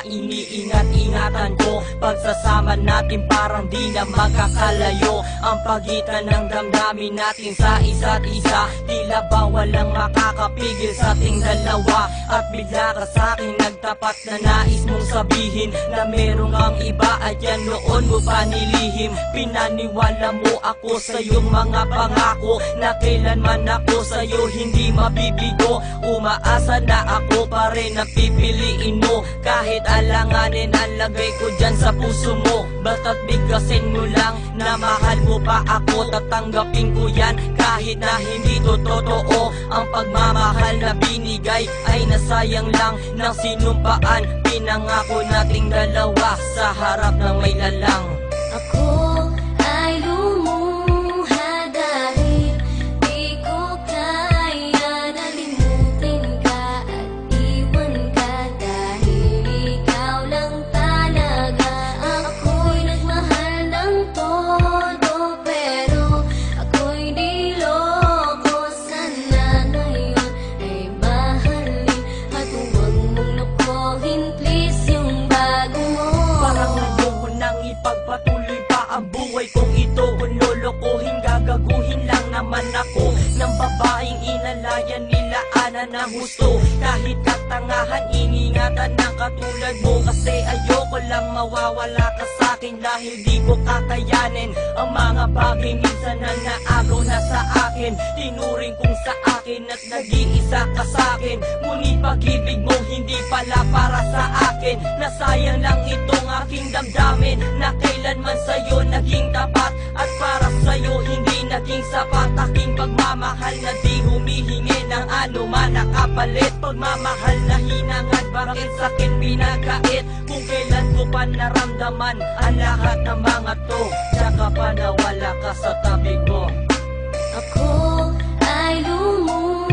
iniingat-ingatan ko. Pagsasama natin parang di na magkakalayo ang pagitan ng damdamin natin sa isa't isa. Tila ba walang makakapigil sa ating dalawa. At bigla ka sa'kin nagtapat na nais mong sabihin na merong kang iba at yan noon mo pa nilihim. Pinaniwala mo ako sa iyong mga pangako na kailanman ako sa'yo hindi mabibigo. Umaasa na ako pa rin na pipiliin mo kahit alanganin ang lagay ko dyan sa puso mo. Basta't bigkasin mo lang na mahal mo pa ako, tatanggapin ko yan kahit na hindi to totoo. Ang pagmamahal na binigay ay nasayang lang ng sinumpaan. Pinangako nating dalawa sa harap ng may lalang. Ako ay lumuha dahil di ko kaya nalimutin ka at iwan ka dahil ikaw lang talaga. Ako'y nagmahal ng todo pero ako'y di loko. Sana ngayon ay mahalin at huwag mong lokohin please yung bago mo. Parang ayoko nang ipagpatuloy pa ang buhay kong ito. Kung lolokohin, gagaguhin lang naman ako ng babaeng inalayan nila ana ng gusto. Kahit katangahan, iningatan ng katulad mo. Kasi ayoko lang mawawala ka sa'kin dahil di ko kakayanin ang mga bagay minsan na naagaw na sa akin. Tinuring kong sa akin at nag-iisa ka sa'kin. Ngunit pag-ibig mo hindi pala para sa akin. Nasayang lang itong aking damdamin na kailanman sa'yo naging tapat. At para sa'yo hindi naging sapat aking pagmamahal na di humihingi ng anuman na kapalit. Pagmamahal na hinangad, bakit sa'kin pinagkait? Kung kailan ko pa naramdaman ang lahat ng mga to, tsaka pa nawala ka sa tabi ko. Ako ay lumuha